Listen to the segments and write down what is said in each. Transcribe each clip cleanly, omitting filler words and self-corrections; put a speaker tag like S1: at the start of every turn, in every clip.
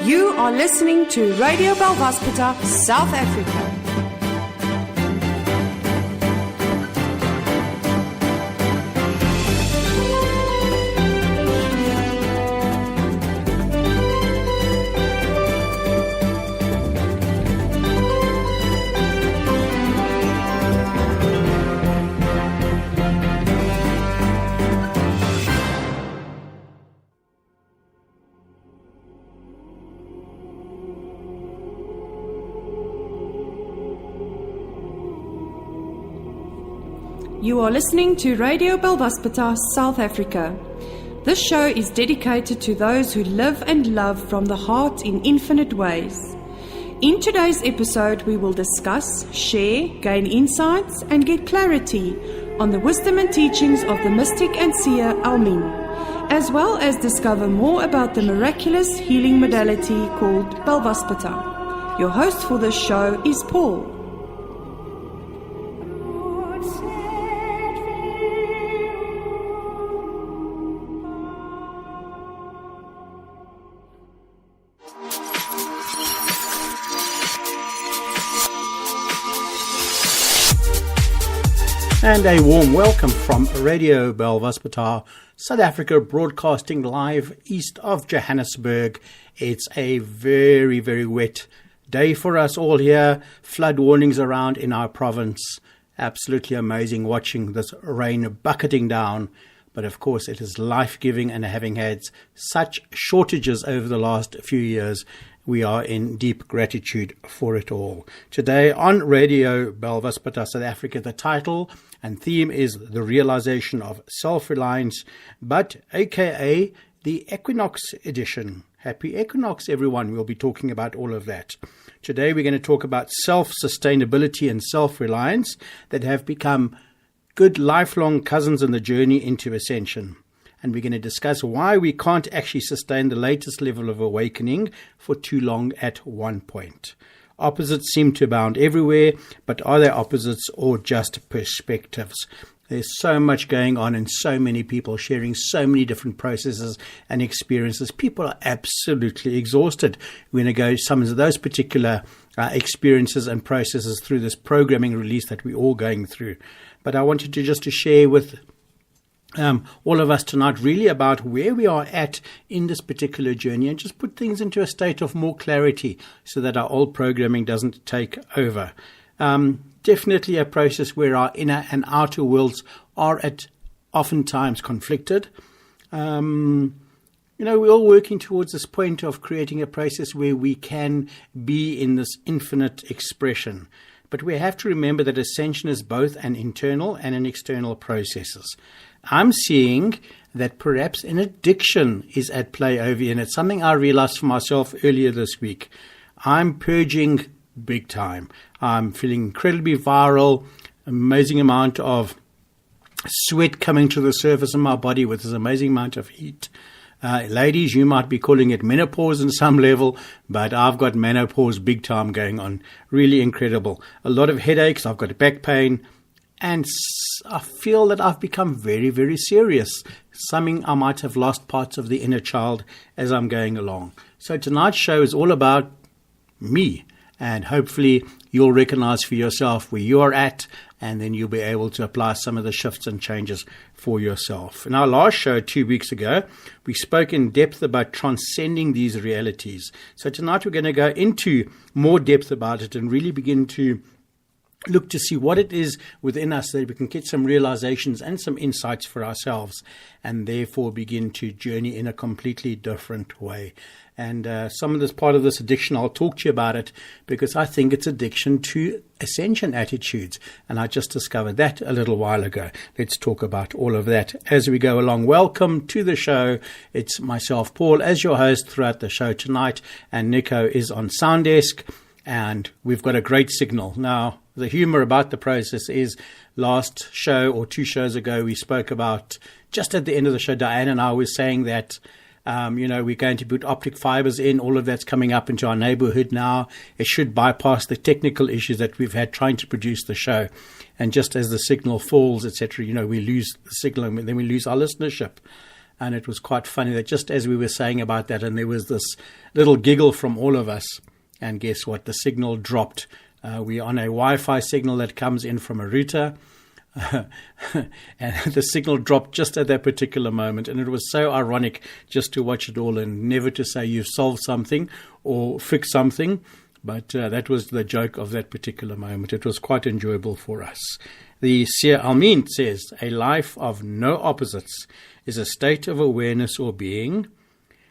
S1: You are listening to Radio Belvaspata, South Africa. You are listening to Radio Belvaspata, South Africa. This show is dedicated to those who live and love from the heart in infinite ways. In today's episode, we will discuss, share, gain insights, and get clarity on the wisdom and teachings of the mystic and seer Almin, as well as discover more about the miraculous healing modality called Belvaspata. Your host for this show is Paul.
S2: And a warm welcome from Radio Belvaspata, South Africa, broadcasting live east of Johannesburg. It's a very, very wet day for us all here. Flood warnings around in our province. Absolutely amazing watching this rain bucketing down. But of course, it is life-giving, and having had such shortages over the last few years, we are in deep gratitude for it all. Today on Radio Belvaspata, South Africa, the title and theme is the realization of self-reliance, but aka the Equinox edition. Happy Equinox, everyone. We'll be talking about all of that. Today we're going to talk about self-sustainability and self-reliance that have become good lifelong cousins in the journey into ascension. And we're going to discuss why we can't actually sustain the latest level of awakening for too long at one point. Opposites seem to abound everywhere, but are they opposites or just perspectives? There's so much going on and so many people sharing so many different processes and experiences. People are absolutely exhausted. We're going to go some of those particular experiences and processes through this programming release that we're all going through. But I wanted to share with all of us tonight really about where we are at in this particular journey and just put things into a state of more clarity so that our old programming doesn't take over. Definitely a process where our inner and outer worlds are at oftentimes conflicted. We're all working towards this point of creating a process where we can be in this infinite expression. But we have to remember that ascension is both an internal and an external processes. I'm seeing that perhaps an addiction is at play over here, and it's something I realized for myself earlier this week. I'm purging big time. I'm feeling incredibly viral, amazing amount of sweat coming to the surface of my body with this amazing amount of heat. Ladies, you might be calling it menopause on some level, but I've got menopause big time going on. Really incredible. A lot of headaches. I've got back pain. And I feel that I've become very, very serious. Something I might have lost parts of the inner child as I'm going along. So tonight's show is all about me. And hopefully you'll recognize for yourself where you're at, and then you'll be able to apply some of the shifts and changes for yourself. In our last show 2 weeks ago, we spoke in depth about transcending these realities. So tonight we're going to go into more depth about it and really begin to look to see what it is within us that we can get some realizations and some insights for ourselves, and therefore begin to journey in a completely different way. And some of this part of this addiction, I'll talk to you about it because I think it's addiction to ascension attitudes. And I just discovered that a little while ago. Let's talk about all of that as we go along. Welcome to the show. It's myself, Paul, as your host throughout the show tonight. And Nico is on sound desk. And we've got a great signal. Now, the humor about the process is last show or 2 shows ago, we spoke about, just at the end of the show, Diane and I were saying that, we're going to put optic fibers in. All of that's coming up into our neighborhood now. It should bypass the technical issues that we've had trying to produce the show. And just as the signal falls, etc., we lose the signal and then we lose our listenership. And it was quite funny that just as we were saying about that, and there was this little giggle from all of us, and guess what? The signal dropped. We're on a Wi-Fi signal that comes in from a router, and the signal dropped just at that particular moment. And it was so ironic just to watch it all and never to say you've solved something or fixed something. But that was the joke of that particular moment. It was quite enjoyable for us. The Seer Almin says, a life of no opposites is a state of awareness or being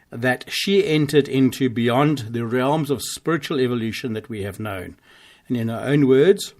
S2: that she entered into beyond the realms of spiritual evolution that we have known. And in her own words,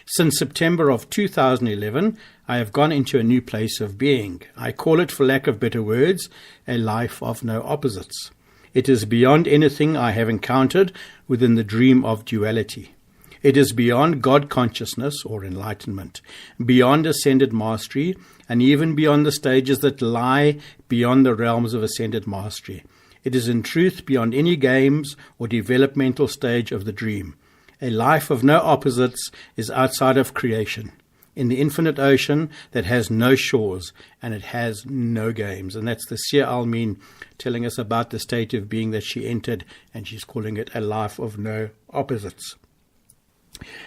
S2: since September of 2011, I have gone into a new place of being. I call it, for lack of better words, a life of no opposites. It is beyond anything I have encountered within the dream of duality. It is beyond God consciousness or enlightenment, beyond ascended mastery, and even beyond the stages that lie beyond the realms of ascended mastery. It is in truth beyond any games or developmental stage of the dream. A life of no opposites is outside of creation, in the infinite ocean that has no shores and it has no games. And that's the Seer Almin telling us about the state of being that she entered, and she's calling it a life of no opposites.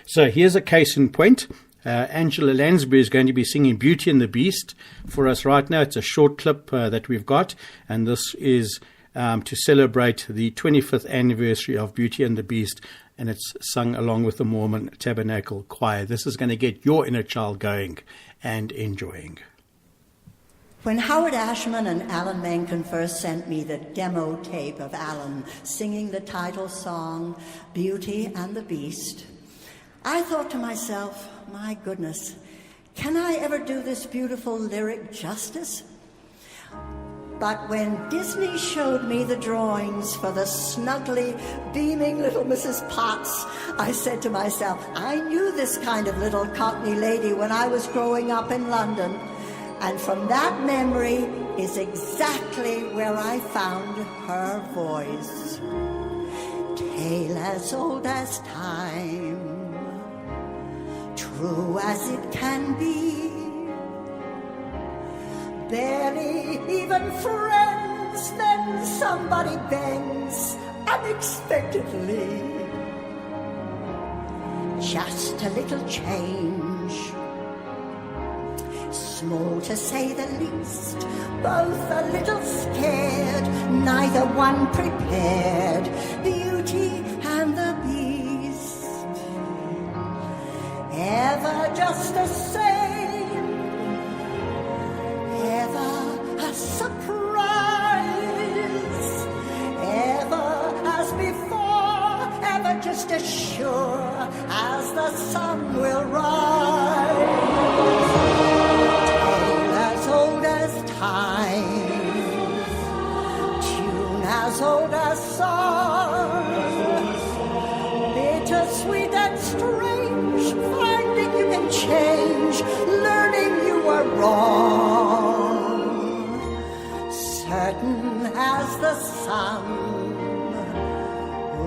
S2: So here's a case in point. Angela Lansbury is going to be singing Beauty and the Beast for us right now. It's a short clip that we've got, and this is to celebrate the 25th anniversary of Beauty and the Beast, and it's sung along with the Mormon Tabernacle Choir. This is going to get your inner child going and enjoying.
S3: When Howard Ashman and Alan Menken first sent me the demo tape of Alan singing the title song, Beauty and the Beast, I thought to myself, my goodness, can I ever do this beautiful lyric justice? But when Disney showed me the drawings for the snuggly, beaming little Mrs. Potts, I said to myself, I knew this kind of little Cockney lady when I was growing up in London. And from that memory is exactly where I found her voice. Tale as old as time, true as it can be. Barely even friends, then somebody bends unexpectedly. Just a little change, small to say the least, both a little scared, neither one prepared. Beauty and the Beast, ever just the same, ever a surprise, ever as before, ever just as sure as the sun will rise. Tale as old as time, tune as old as song, bittersweet and strange, finding you can change, learning you were wrong, certain as the sun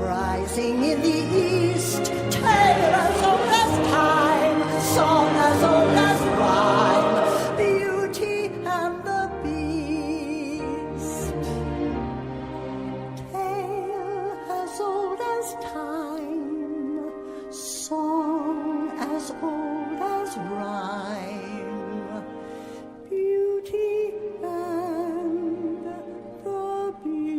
S3: rising in the east. Tale as old as time, song as old as rhyme, beauty and the beast. Tale as old as time, song as old as rhyme, beauty and the beast.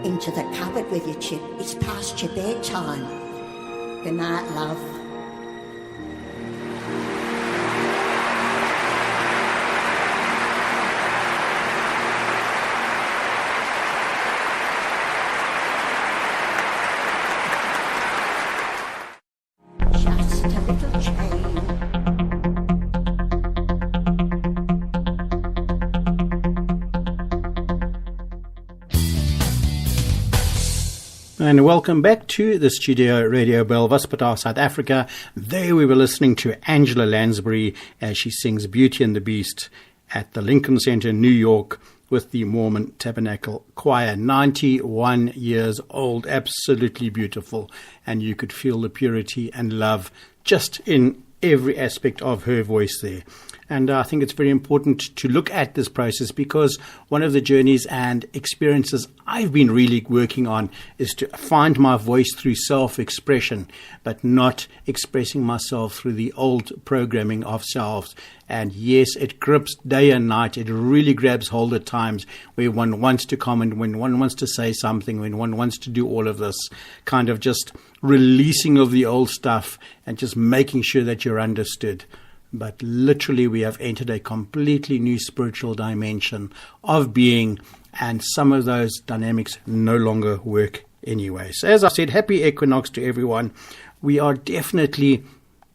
S3: Into the cupboard with you, Chip. It's past your bedtime. Good night, love. Just a little change.
S2: And welcome back to the studio at Radio Belvaspata, South Africa. There we were listening to Angela Lansbury as she sings Beauty and the Beast at the Lincoln Center in New York with the Mormon Tabernacle Choir. 91 years old, absolutely beautiful. And you could feel the purity and love just in every aspect of her voice there. And I think it's very important to look at this process, because one of the journeys and experiences I've been really working on is to find my voice through self-expression, but not expressing myself through the old programming of selves. And yes, it grips day and night. It really grabs hold at times where one wants to comment, when one wants to say something, when one wants to do all of this kind of just releasing of the old stuff and just making sure that you're understood. But literally, we have entered a completely new spiritual dimension of being, and some of those dynamics no longer work anyway. So as I said, happy equinox to everyone. We are definitely,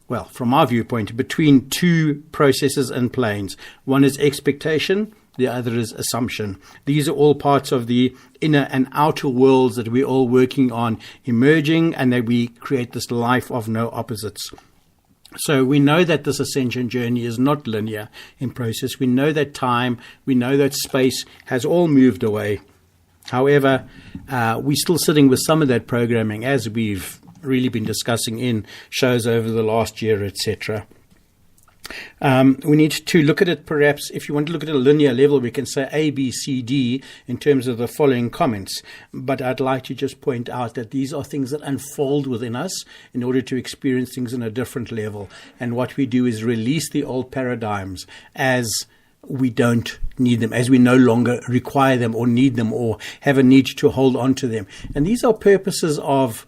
S2: well, from our viewpoint, between two processes and planes. One is expectation, the other is assumption. These are all parts of the inner and outer worlds that we're all working on emerging, and that we create this life of no opposites. So we know that this ascension journey is not linear in process. We know that time, we know that space has all moved away. However, we're still sitting with some of that programming, as we've really been discussing in shows over the last year, etc. We need to look at it, perhaps, if you want to look at a linear level, we can say A, B, C, D in terms of the following comments. But I'd like to just point out that these are things that unfold within us in order to experience things on a different level. And what we do is release the old paradigms as we don't need them, as we no longer require them or need them or have a need to hold on to them. And these are purposes of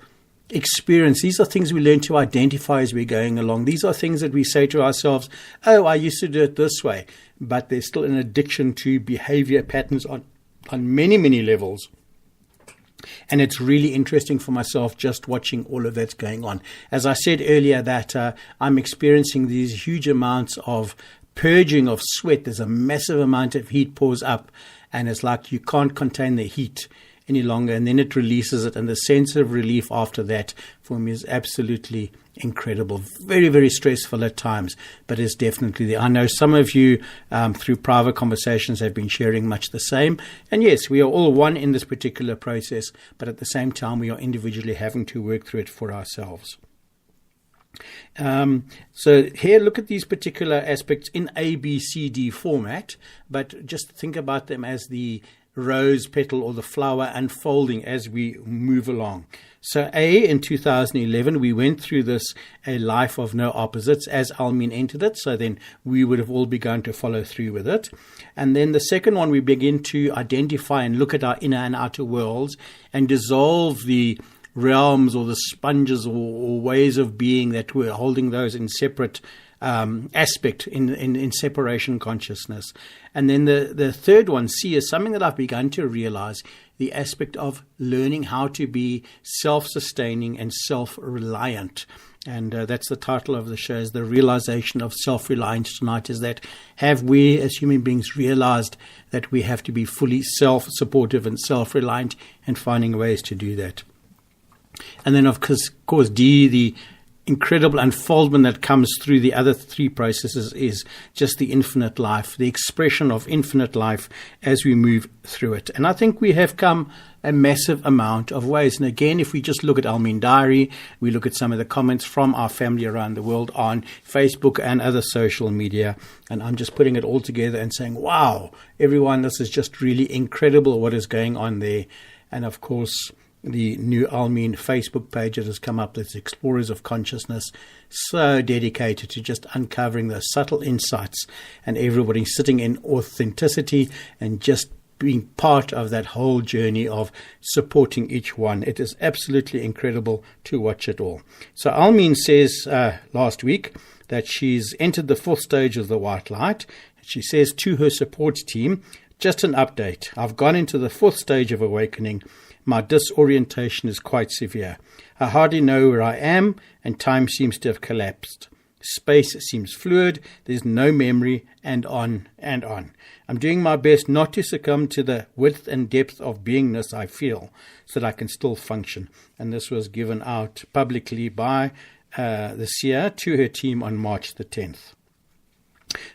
S2: experience. These are things we learn to identify as we're going along. These are things that we say to ourselves, oh, I used to do it this way. But there's still an addiction to behavior patterns on many, many levels. And it's really interesting for myself just watching all of that's going on. As I said earlier, that I'm experiencing these huge amounts of purging of sweat. There's a massive amount of heat pours up, and it's like you can't contain the heat any longer, and then it releases it, and the sense of relief after that for me is absolutely incredible. Very, very stressful at times, but it's definitely there. I know some of you through private conversations have been sharing much the same, and yes, we are all one in this particular process, but at the same time we are individually having to work through it for ourselves. So here, look at these particular aspects in A, B, C, D format, but just think about them as the rose petal or the flower unfolding as we move along. So A, in 2011, we went through this, a life of no opposites, as Almin entered it. So then we would have all begun to follow through with it. And then the second one, we begin to identify and look at our inner and outer worlds and dissolve the realms or the sponges or ways of being that we're holding those in separate aspect in separation consciousness. And then the third one, C, is something that I've begun to realize, the aspect of learning how to be self-sustaining and self-reliant. And that's the title of the show, is the realization of self-reliance tonight, is that have we as human beings realized that we have to be fully self-supportive and self-reliant, and finding ways to do that. And then, of course, D, the incredible unfoldment that comes through the other three processes, is just the infinite life, the expression of infinite life as we move through it. And I think we have come a massive amount of ways. And again, if we just look at Almin Diary, we look at some of the comments from our family around the world on Facebook and other social media, and I'm just putting it all together and saying, wow, everyone, this is just really incredible what is going on there. And of course, the new Almin Facebook page that has come up, that's Explorers of Consciousness, so dedicated to just uncovering those subtle insights, and everybody sitting in authenticity and just being part of that whole journey of supporting each one. It is absolutely incredible to watch it all. So Almin says last week that she's entered the 4th stage of the white light. She says to her support team, just an update, I've gone into the 4th stage of awakening. My disorientation is quite severe. I hardly know where I am, and time seems to have collapsed. Space seems fluid, there's no memory, and on and on. I'm doing my best not to succumb to the width and depth of beingness I feel, so that I can still function. And this was given out publicly by the seer to her team on March the 10th.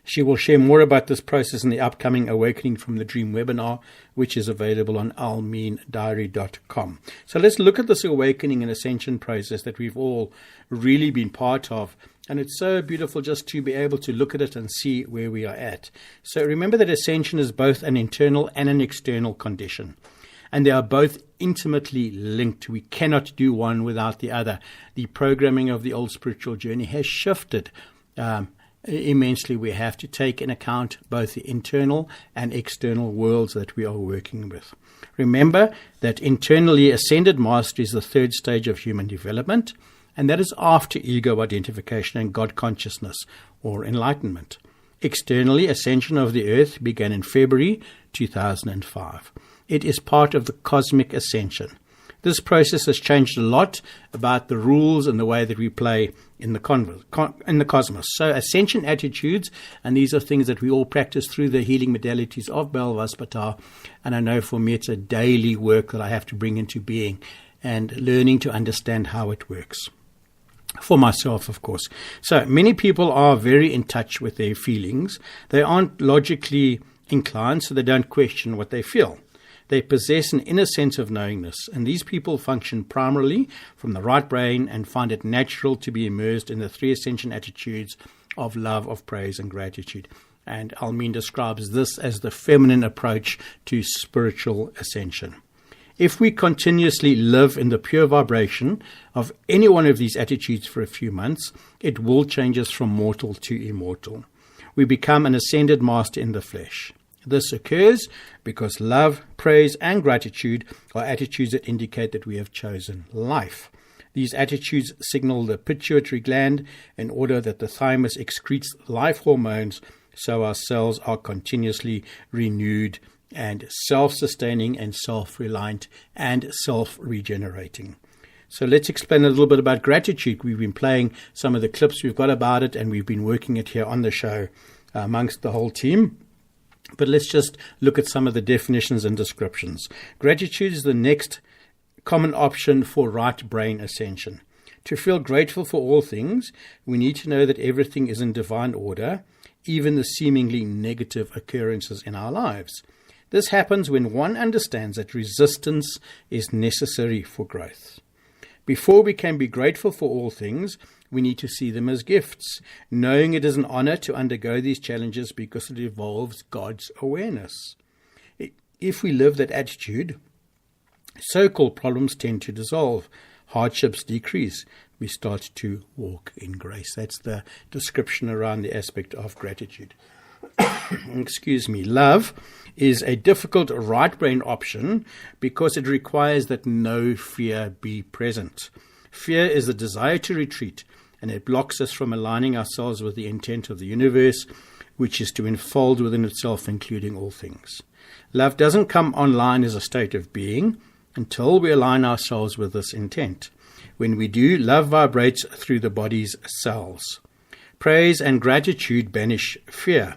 S2: She will share more about this process in the upcoming Awakening from the Dream webinar, which is available on almindiary.com. So let's look at this awakening and ascension process that we've all really been part of And it's so beautiful just to be able to look at it and see where we are at. So remember that ascension is both an internal and an external condition. And they are both intimately linked. We cannot do one without the other. The programming of the old spiritual journey has shifted immensely. We have to take in account both the internal and external worlds that we are working with. Remember that internally ascended mastery is the third stage of human development, and that is after ego identification and God consciousness or enlightenment. Externally, ascension of the earth began in February 2005. It is part of the cosmic ascension. This process has changed a lot about the rules and the way that we play in the cosmos. So ascension attitudes, and these are things that we all practice through the healing modalities of Belvaspatar, and I know for me it's a daily work that I have to bring into being and learning to understand how it works. For myself, of course. So many people are very in touch with their feelings. They aren't logically inclined, so they don't question what they feel. They possess an inner sense of knowingness, and these people function primarily from the right brain and find it natural to be immersed in the three ascension attitudes of love, of praise, and gratitude. And Almin describes this as the feminine approach to spiritual ascension. If we continuously live in the pure vibration of any one of these attitudes for a few months, it will change us from mortal to immortal. We become an ascended master in the flesh. This occurs because love, praise, and gratitude are attitudes that indicate that we have chosen life. These attitudes signal the pituitary gland in order that the thymus excretes life hormones, so our cells are continuously renewed and self-sustaining and self-reliant and self-regenerating. So let's explain a little bit about gratitude. We've been playing some of the clips we've got about it, and we've been working it here on the show amongst the whole team. But let's just look at some of the definitions and descriptions. Gratitude is the next common option for right brain ascension. To feel grateful for all things, we need to know that everything is in divine order, even the seemingly negative occurrences in our lives. This happens when one understands that resistance is necessary for growth. Before we can be grateful for all things, we need to see them as gifts, knowing it is an honor to undergo these challenges because it involves God's awareness. If we live that attitude, so-called problems tend to dissolve, hardships decrease, we start to walk in grace. That's the description around the aspect of gratitude. Excuse me. Love is a difficult right brain option because it requires that no fear be present. Fear is the desire to retreat, and it blocks us from aligning ourselves with the intent of the universe, which is to enfold within itself, including all things. Love doesn't come online as a state of being until we align ourselves with this intent. When we do, love vibrates through the body's cells. Praise and gratitude banish fear.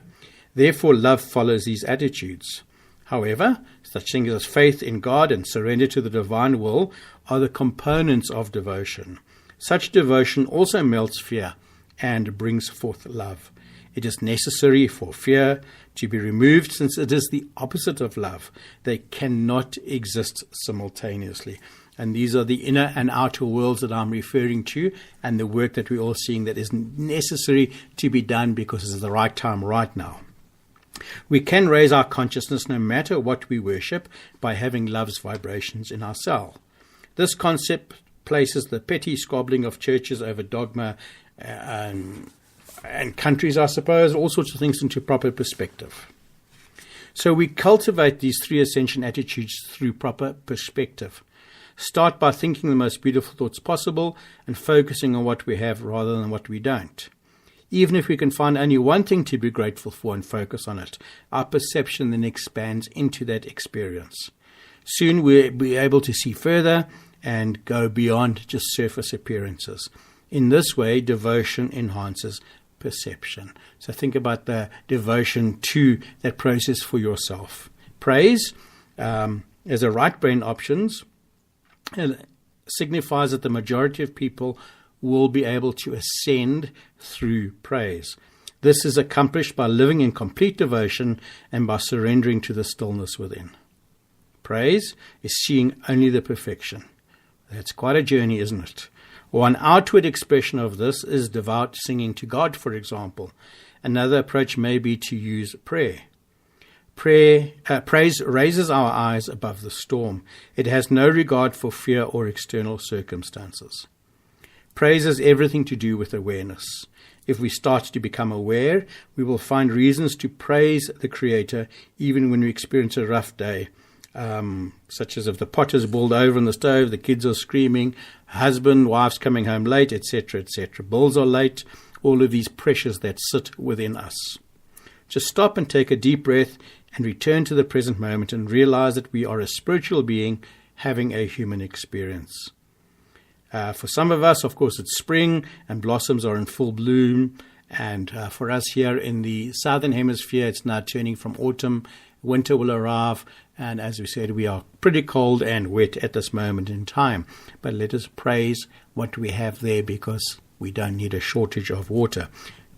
S2: Therefore, love follows these attitudes. However, such things as faith in God and surrender to the divine will are the components of devotion. Such devotion also melts fear and brings forth love. It is necessary for fear to be removed since it is the opposite of love. They cannot exist simultaneously. And these are the inner and outer worlds that I'm referring to, and the work that we're all seeing that is necessary to be done because it's the right time right now. We can raise our consciousness no matter what we worship by having love's vibrations in our cell. This concept places the petty squabbling of churches over dogma and countries, I suppose, all sorts of things into proper perspective. So we cultivate these three ascension attitudes through proper perspective. Start by thinking the most beautiful thoughts possible and focusing on what we have rather than what we don't. Even if we can find only one thing to be grateful for and focus on it, our perception then expands into that experience. Soon we'll be able to see further and go beyond just surface appearances. In this way, devotion enhances perception. So think about the devotion to that process for yourself. Praise, as a right brain options, signifies that the majority of people will be able to ascend through praise. This is accomplished by living in complete devotion and by surrendering to the stillness within. Praise is seeing only the perfection. That's quite a journey, isn't it? One outward expression of this is devout singing to God, for example. Another approach may be to use prayer. Praise raises our eyes above the storm. It has no regard for fear or external circumstances. Praise has everything to do with awareness. If we start to become aware, we will find reasons to praise the Creator even when we experience a rough day, such as if the pot is boiled over on the stove, the kids are screaming, husband, wife's coming home late, etc., etc. Bills are late, all of these pressures that sit within us. Just stop and take a deep breath and return to the present moment and realize that we are a spiritual being having a human experience. For some of us, of course, it's spring and blossoms are in full bloom. And for us here in the southern hemisphere, it's now turning from autumn. Winter will arrive. And as we said, we are pretty cold and wet at this moment in time. But let us praise what we have there, because we don't need a shortage of water.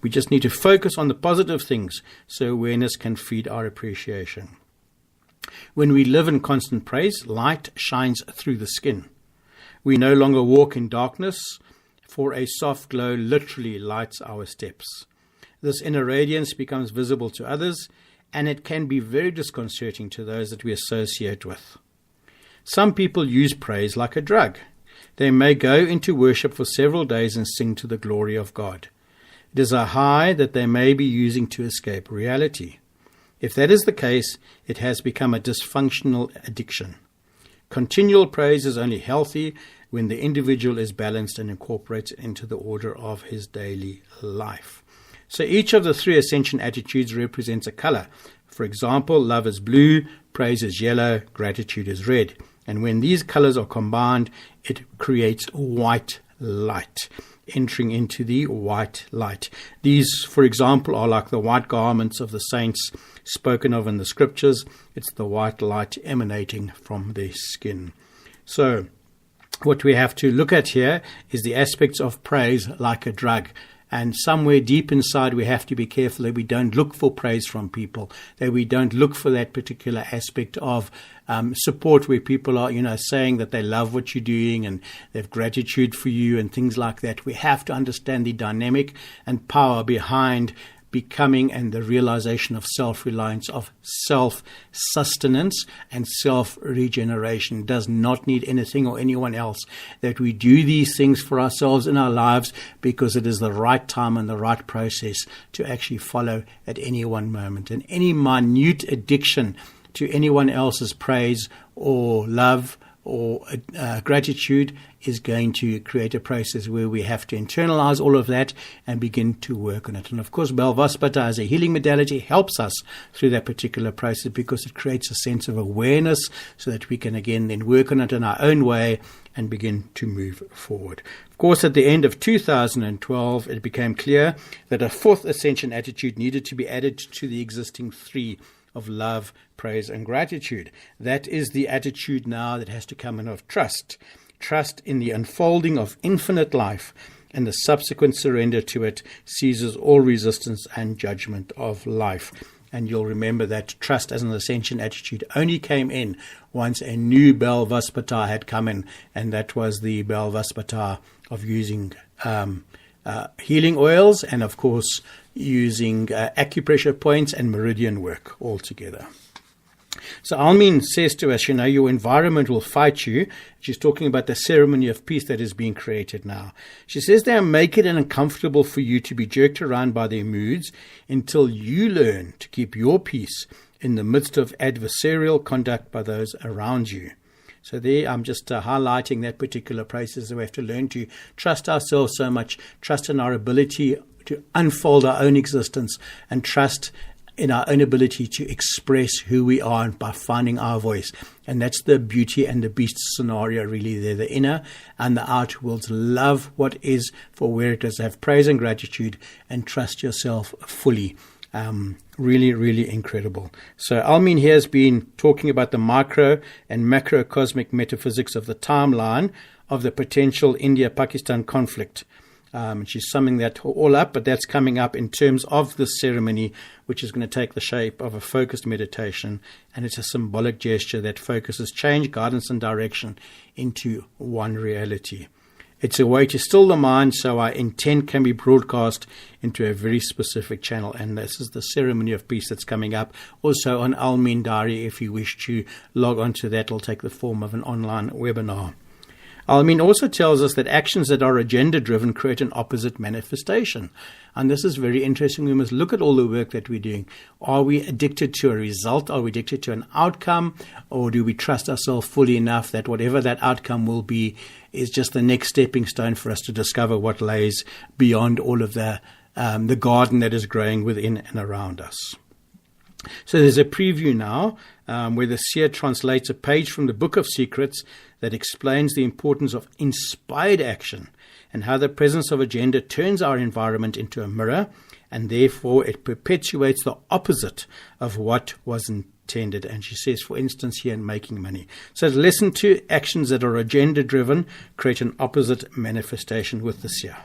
S2: We just need to focus on the positive things so awareness can feed our appreciation. When we live in constant praise, light shines through the skin. We no longer walk in darkness, for a soft glow literally lights our steps. This inner radiance becomes visible to others, and it can be very disconcerting to those that we associate with. Some people use praise like a drug. They may go into worship for several days and sing to the glory of God. It is a high that they may be using to escape reality. If that is the case, it has become a dysfunctional addiction. Continual praise is only healthy when the individual is balanced and incorporates into the order of his daily life. So each of the three ascension attitudes represents a color. For example, love is blue, praise is yellow, gratitude is red. And when these colors are combined, it creates white light, entering into the white light. These, for example, are like the white garments of the saints spoken of in the scriptures. It's the white light emanating from their skin. So what we have to look at here is the aspects of praise like a drug. And somewhere deep inside, we have to be careful that we don't look for praise from people, that we don't look for that particular aspect of support where people are, saying that they love what you're doing and they have gratitude for you and things like that. We have to understand the dynamic and power behind becoming and the realization of self-reliance, of self-sustenance and self-regeneration. Does not need anything or anyone else. That we do these things for ourselves in our lives because it is the right time and the right process to actually follow at any one moment. And any minute addiction to anyone else's praise or love or gratitude is going to create a process where we have to internalize all of that and begin to work on it. And of course, Belvaspata as a healing modality helps us through that particular process because it creates a sense of awareness so that we can again then work on it in our own way and begin to move forward. Of course, at the end of 2012, it became clear that a fourth ascension attitude needed to be added to the existing three of love, praise, and gratitude. That is the attitude now that has to come in of trust. Trust in the unfolding of infinite life, and the subsequent surrender to it seizes all resistance and judgment of life. And you'll remember that trust as an ascension attitude only came in once a new Belvaspata had come in, and that was the Belvaspata of using healing oils and, of course, using acupressure points and meridian work altogether. So Almin says to us, your environment will fight you. She's talking about the ceremony of peace that is being created now. She says they make it uncomfortable for you to be jerked around by their moods until you learn to keep your peace in the midst of adversarial conduct by those around you. So there I'm just highlighting that particular process that we have to learn to trust ourselves so much, trust in our ability to unfold our own existence, and trust in our own ability to express who we are by finding our voice. And that's the beauty and the beast scenario, really. They're the inner and the outer worlds. Love what is for where it is. Have praise and gratitude and trust yourself fully. Really, really incredible. So Almin here has been talking about the micro and macro cosmic metaphysics of the timeline of the potential India-Pakistan conflict. She's summing that all up, but that's coming up in terms of this ceremony, which is going to take the shape of a focused meditation, and it's a symbolic gesture that focuses change, guidance, and direction into one reality. It's a way to still the mind so our intent can be broadcast into a very specific channel. And this is the ceremony of peace that's coming up. Also on Al-Min Diary, if you wish to log on to that, it'll take the form of an online webinar. Al-Min also tells us that actions that are agenda-driven create an opposite manifestation. And this is very interesting. We must look at all the work that we're doing. Are we addicted to a result? Are we addicted to an outcome? Or do we trust ourselves fully enough that whatever that outcome will be is just the next stepping stone for us to discover what lays beyond all of the garden that is growing within and around us? So there's a preview now where the seer translates a page from the Book of Secrets that explains the importance of inspired action and how the presence of agenda turns our environment into a mirror, and therefore it perpetuates the opposite of what was intended. And she says, for instance, here in making money. So lesson 2, actions that are agenda-driven create an opposite manifestation with the seer.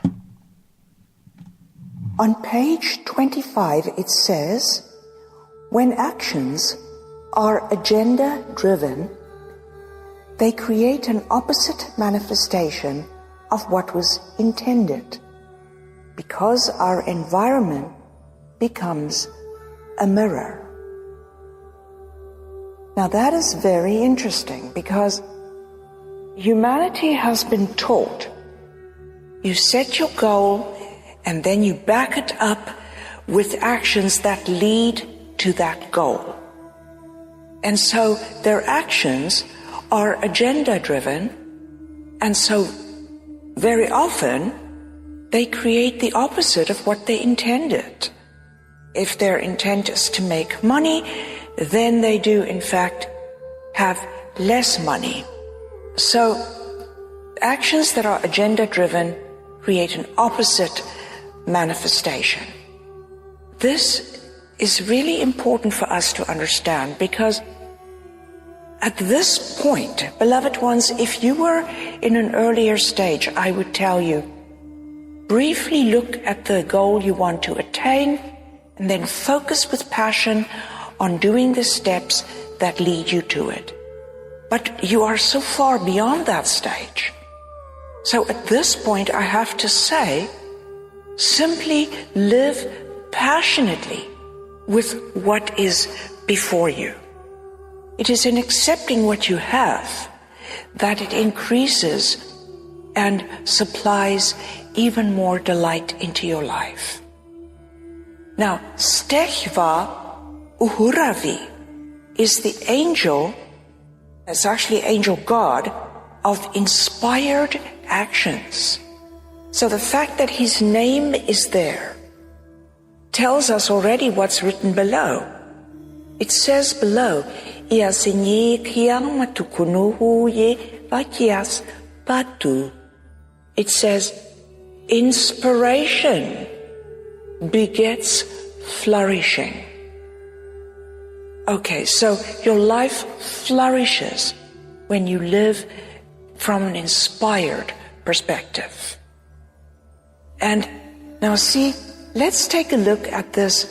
S4: On page 25 it says, when actions are agenda-driven, they create an opposite manifestation of what was intended, because our environment becomes a mirror. Now that is very interesting, because humanity has been taught you set your goal and then you back it up with actions that lead to that goal. And so their actions are agenda-driven, and so very often they create the opposite of what they intended. If their intent is to make money, then they do in fact have less money. So actions that are agenda-driven create an opposite manifestation. This is really important for us to understand, because at this point, beloved ones, if you were in an earlier stage, I would tell you, briefly look at the goal you want to attain, and then focus with passion on doing the steps that lead you to it. But you are so far beyond that stage. So at this point, I have to say, simply live passionately with what is before you. It is in accepting what you have that it increases and supplies even more delight into your life. Now, Stechva Uhuravi is the angel, it's actually angel God, of inspired actions. So the fact that his name is there tells us already what's written below. It says below, it says, inspiration begets flourishing. Okay, so your life flourishes when you live from an inspired perspective. And now see, let's take a look at this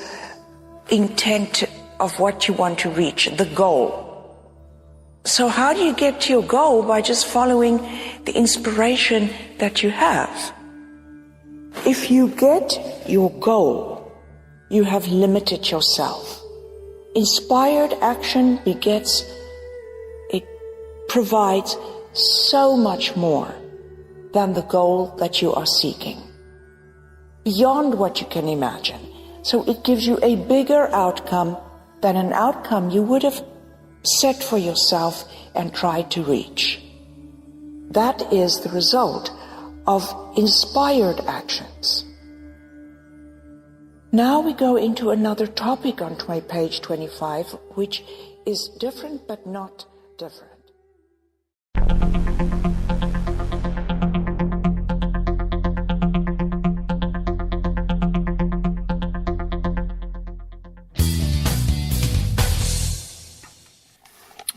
S4: intent of what you want to reach, the goal. So how do you get to your goal? By just following the inspiration that you have. If you get your goal, you have limited yourself. Inspired action begets, it provides so much more than the goal that you are seeking, beyond what you can imagine. So it gives you a bigger outcome than an outcome you would have set for yourself and tried to reach. That is the result of inspired actions. Now we go into another topic on page 25, which is different but not different.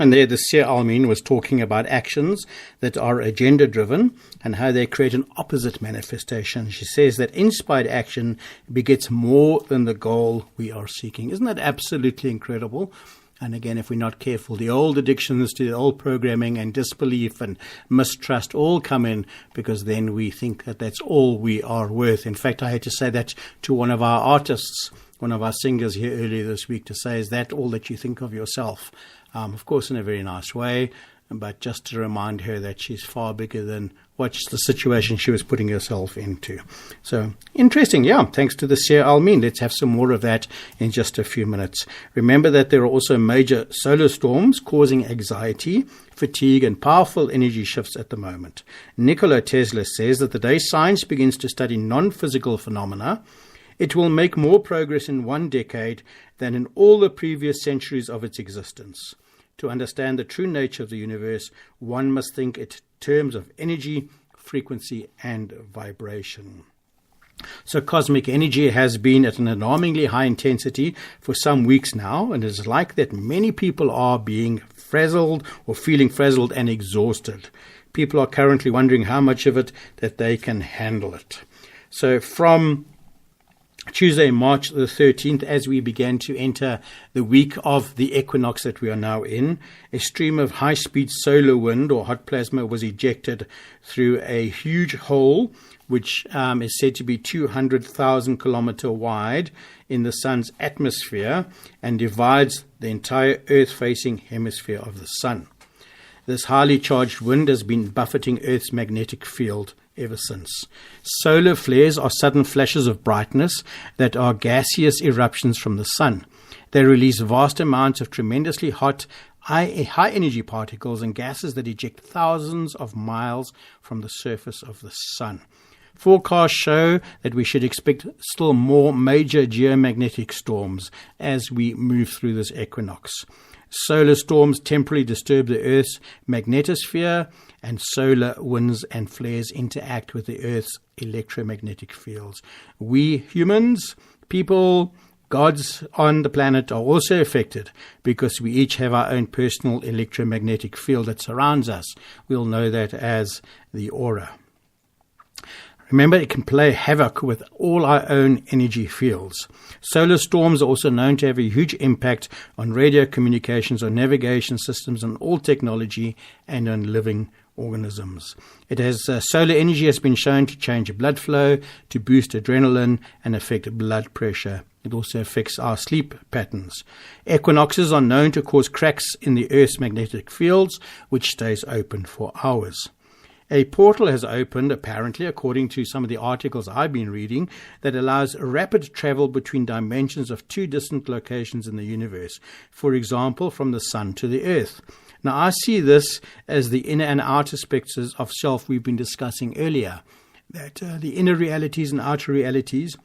S2: And there the Seer Al-Min was talking about actions that are agenda-driven and how they create an opposite manifestation. She says that inspired action begets more than the goal we are seeking. Isn't that absolutely incredible? And again, if we're not careful, the old addictions to the old programming and disbelief and mistrust all come in, because then we think that that's all we are worth. In fact, I had to say that to one of our artists, one of our singers here earlier this week, to say, is that all that you think of yourself? Of course, in a very nice way, but just to remind her that she's far bigger than what's the situation she was putting herself into. So, interesting, yeah, thanks to the Seer Almin. Let's have some more of that in just a few minutes. Remember that there are also major solar storms causing anxiety, fatigue, and powerful energy shifts at the moment. Nikola Tesla says that the day science begins to study non-physical phenomena, it will make more progress in one decade than in all the previous centuries of its existence. To understand the true nature of the universe, one must think in terms of energy, frequency, and vibration. So cosmic energy has been at an alarmingly high intensity for some weeks now, and it's like that many people are being frazzled or feeling frazzled and exhausted. People are currently wondering how much of it that they can handle it. So from Tuesday, March the 13th, as we began to enter the week of the equinox that we are now in, a stream of high-speed solar wind or hot plasma was ejected through a huge hole, which is said to be 200,000 kilometer wide in the sun's atmosphere and divides the entire Earth-facing hemisphere of the sun. This highly charged wind has been buffeting Earth's magnetic field ever since. Solar flares are sudden flashes of brightness that are gaseous eruptions from the sun. They release vast amounts of tremendously hot, high-energy particles and gases that eject thousands of miles from the surface of the sun. Forecasts show that we should expect still more major geomagnetic storms as we move through this equinox. Solar storms temporarily disturb the Earth's magnetosphere, and solar winds and flares interact with the Earth's electromagnetic fields. We humans, people, gods on the planet are also affected because we each have our own personal electromagnetic field that surrounds us. We'll know that as the aura. Remember, it can play havoc with all our own energy fields. Solar storms are also known to have a huge impact on radio communications, on navigation systems, on all technology, and on living organisms. Solar energy has been shown to change blood flow, to boost adrenaline, and affect blood pressure. It also affects our sleep patterns. Equinoxes are known to cause cracks in the Earth's magnetic fields, which stays open for hours. A portal has opened, apparently, according to some of the articles I've been reading, that allows rapid travel between dimensions of two distant locations in the universe. For example, from the sun to the earth. Now, I see this as the inner and outer specters of self we've been discussing earlier, that the inner realities and outer realities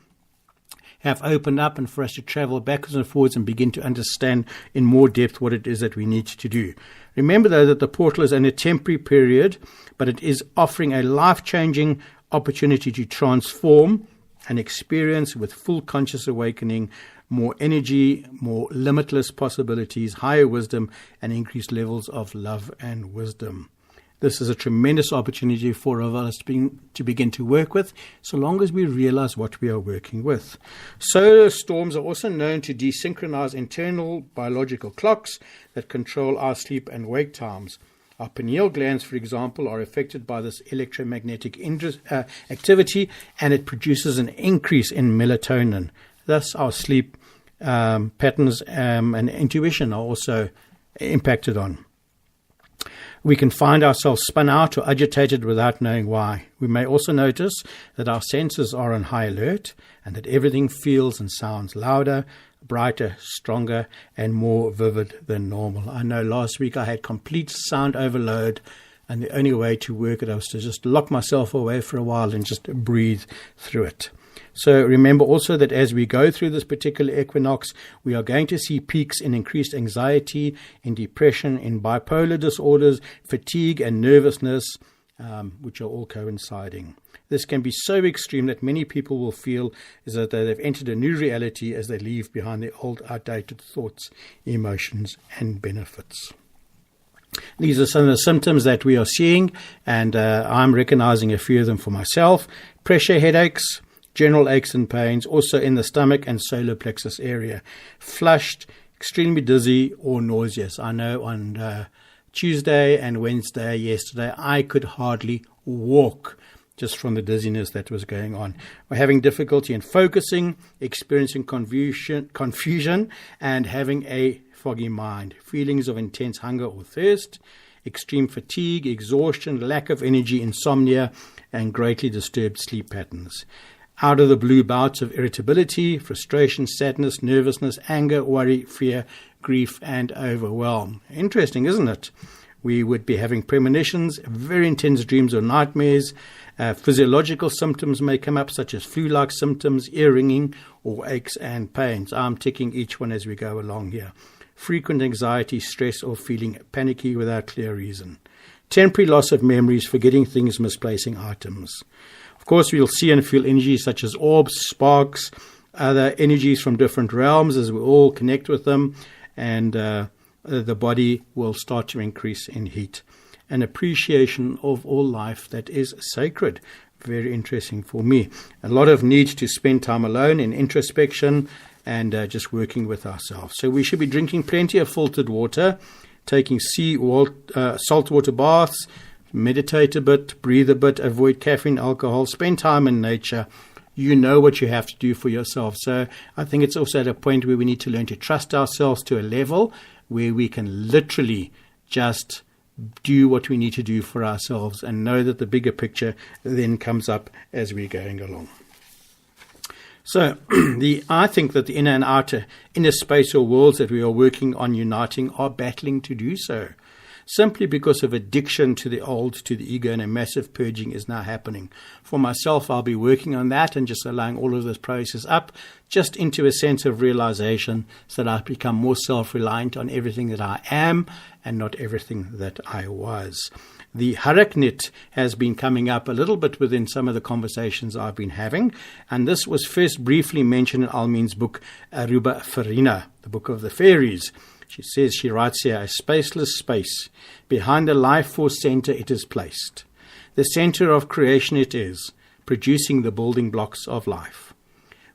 S2: have opened up, and for us to travel backwards and forwards and begin to understand in more depth what it is that we need to do. Remember, though, that the portal is in a temporary period, but it is offering a life-changing opportunity to transform and experience with full conscious awakening more energy, more limitless possibilities, higher wisdom, and increased levels of love and wisdom. This is a tremendous opportunity for us to begin to work with, so long as we realize what we are working with. Solar storms are also known to desynchronize internal biological clocks that control our sleep and wake times. Our pineal glands, for example, are affected by this electromagnetic activity, and it produces an increase in melatonin. Thus, our sleep patterns and intuition are also impacted on. We can find ourselves spun out or agitated without knowing why. We may also notice that our senses are on high alert and that everything feels and sounds louder, brighter, stronger, and more vivid than normal. I know last week I had complete sound overload, and the only way to work it was to just lock myself away for a while and just breathe through it. So remember also that as we go through this particular equinox, we are going to see peaks in increased anxiety, in depression, in bipolar disorders, fatigue and nervousness, which are all coinciding. This can be so extreme that many people will feel as though they've entered a new reality as they leave behind their old, outdated thoughts, emotions, and benefits. These are some of the symptoms that we are seeing, and I'm recognizing a few of them for myself. Pressure headaches, general aches and pains, also in the stomach and solar plexus area. Flushed, extremely dizzy or nauseous. I know on Tuesday and Wednesday yesterday, I could hardly walk just from the dizziness that was going on. We're having difficulty in focusing, experiencing confusion, and having a foggy mind. Feelings of intense hunger or thirst, extreme fatigue, exhaustion, lack of energy, insomnia, and greatly disturbed sleep patterns. Out of the blue bouts of irritability, frustration, sadness, nervousness, anger, worry, fear, grief, and overwhelm. Interesting, isn't it? We would be having premonitions, very intense dreams or nightmares. Physiological symptoms may come up, such as flu-like symptoms, ear ringing, or aches and pains. I'm ticking each one as we go along here. Frequent anxiety, stress, or feeling panicky without clear reason. Temporary loss of memories, forgetting things, misplacing items. Of course, we'll see and feel energies such as orbs, sparks, other energies from different realms as we all connect with them, and the body will start to increase in heat. An appreciation of all life that is sacred. Very interesting for me. A lot of need to spend time alone in introspection and just working with ourselves. So we should be drinking plenty of filtered water, taking saltwater baths, meditate a bit, breathe a bit, avoid caffeine, alcohol, spend time in nature. You know what you have to do for yourself. So I think it's also at a point where we need to learn to trust ourselves to a level where we can literally just do what we need to do for ourselves and know that the bigger picture then comes up as we're going along. So I think that the inner and outer inner space or worlds that we are working on uniting are battling to do so, simply because of addiction to the old, to the ego, and a massive purging is now happening. For myself, I'll be working on that and just allowing all of this process up just into a sense of realization so that I become more self-reliant on everything that I am and not everything that I was. The Haraknit has been coming up a little bit within some of the conversations I've been having, and this was first briefly mentioned in Almin's book, Aruba Farina, the book of the fairies. She writes here, a spaceless space. Behind the life force center it is placed. The center of creation it is, producing the building blocks of life.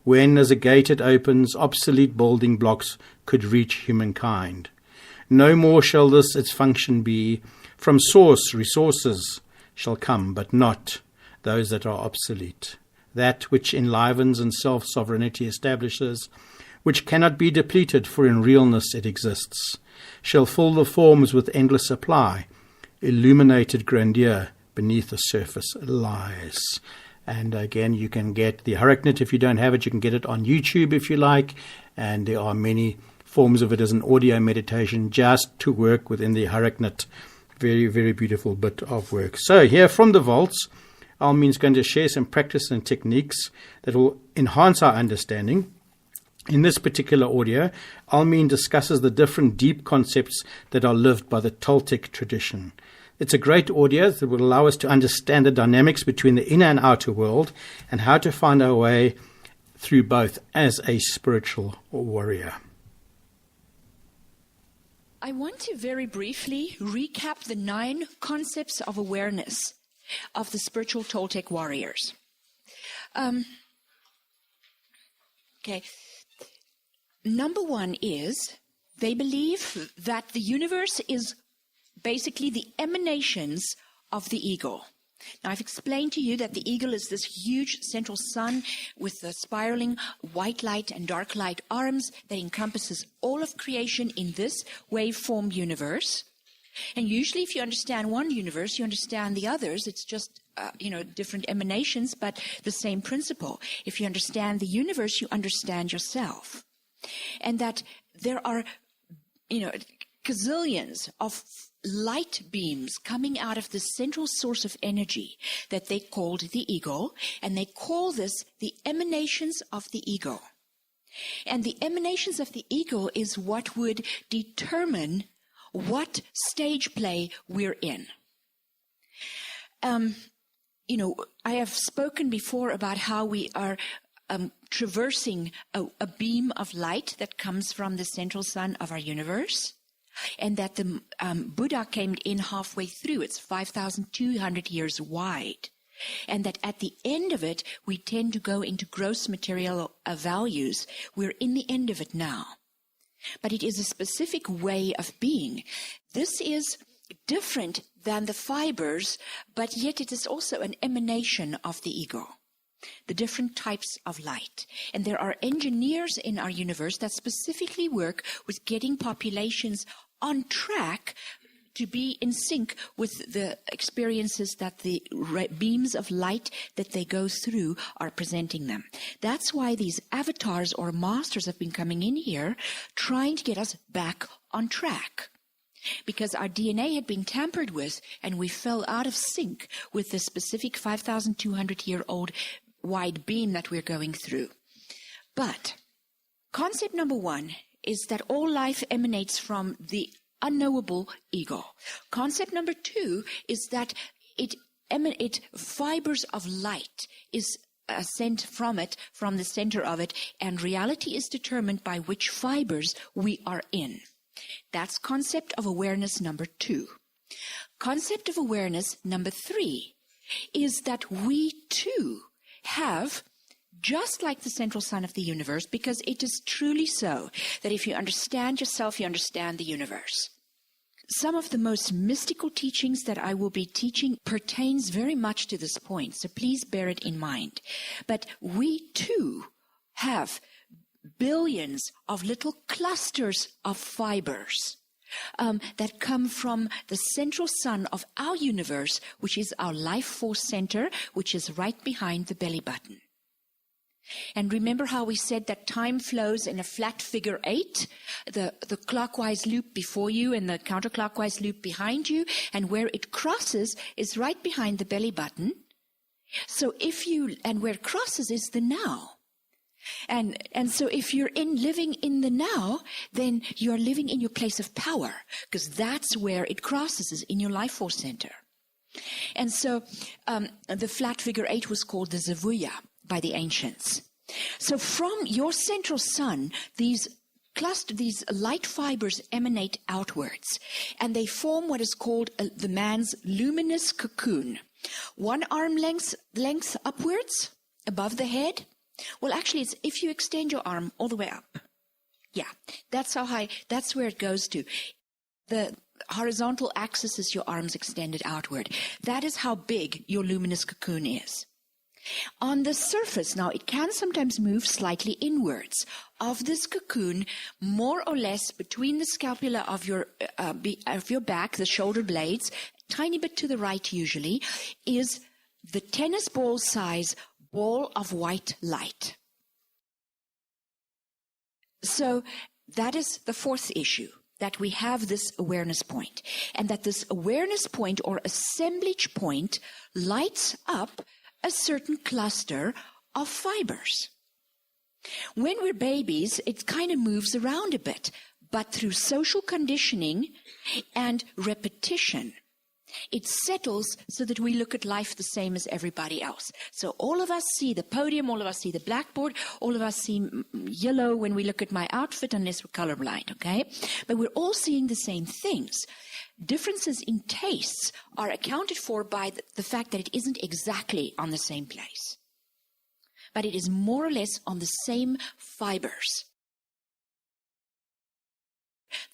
S2: When as a gate it opens, obsolete building blocks could reach humankind. No more shall this its function be. From source resources shall come, but not those that are obsolete. That which enlivens and self-sovereignty establishes, which cannot be depleted, for in realness it exists, shall fill the forms with endless supply. Illuminated grandeur beneath the surface lies. And again, you can get the Haraknit. If you don't have it, you can get it on YouTube if you like. And there are many forms of it as an audio meditation just to work within the Haraknit. Very, very beautiful bit of work. So here from the vaults, Almin's going to share some practice and techniques that will enhance our understanding. In this particular audio, Almin discusses the different deep concepts that are lived by the Toltec tradition. It's a great audio that will allow us to understand the dynamics between the inner and outer world and how to find our way through both as a spiritual warrior.
S5: I want to very briefly recap the 9 concepts of awareness of the spiritual Toltec warriors. Okay. Number 1 is they believe that the universe is basically the emanations of the ego. Now, I've explained to you that the eagle is this huge central sun with the spiraling white light and dark light arms that encompasses all of creation in this waveform universe. And usually if you understand one universe, you understand the others. It's just, different emanations, but the same principle. If you understand the universe, you understand yourself. And that there are, gazillions of light beams coming out of the central source of energy that they called the ego, and they call this the emanations of the ego. And the emanations of the ego is what would determine what stage play we're in. I have spoken before about how we are traversing a beam of light that comes from the central sun of our universe, and that the Buddha came in halfway through. It's 5,200 years wide. And that at the end of it, we tend to go into gross material values. We're in the end of it now. but it is a specific way of being. This is different than the fibers, but yet it is also an emanation of the ego. The different types of light. And there are engineers in our universe that specifically work with getting populations on track to be in sync with the experiences that the beams of light that they go through are presenting them. That's why these avatars or masters have been coming in here trying to get us back on track. Because our DNA had been tampered with and we fell out of sync with the specific 5,200-year-old wide beam that we're going through. But concept number one is that all life emanates from the unknowable ego. Concept number two is that fibers of light is sent from the center of it, and reality is determined by which fibers we are in. That's concept of awareness number two. Concept of awareness number three is that we too have, just like the central sun of the universe, because it is truly so that if you understand yourself, you understand the universe. Some of the most mystical teachings that I will be teaching pertains very much to this point, so please bear it in mind. But we too have billions of little clusters of fibers that come from the central sun of our universe, which is our life force center, which is right behind the belly button. And remember how we said that time flows in a flat figure 8, the clockwise loop before you and the counterclockwise loop behind you, and where it crosses is right behind the belly button. So where it crosses is the now. And so if you're living in the now, then you're living in your place of power, because that's where it crosses, is in your life force center. And so the flat figure 8 was called the Zavuya by the ancients. So from your central sun, these light fibers emanate outwards, and they form what is called the man's luminous cocoon. 1 arm length upwards above the head. Well, actually, it's if you extend your arm all the way up. Yeah, that's how high, that's where it goes to. The horizontal axis is your arms extended outward. That is how big your luminous cocoon is. On the surface, now, it can sometimes move slightly inwards of this cocoon, more or less between the scapula of your back, the shoulder blades, tiny bit to the right usually, is the tennis ball size ball of white light. So that is the fourth issue, that we have this awareness point, and that this awareness point or assemblage point lights up a certain cluster of fibers. When we're babies, it kind of moves around a bit, but through social conditioning and repetition, it settles so that we look at life the same as everybody else. So all of us see the podium, all of us see the blackboard, all of us see yellow when we look at my outfit, unless we're colorblind, okay? But we're all seeing the same things. Differences in tastes are accounted for by the fact that it isn't exactly on the same place, but it is more or less on the same fibers.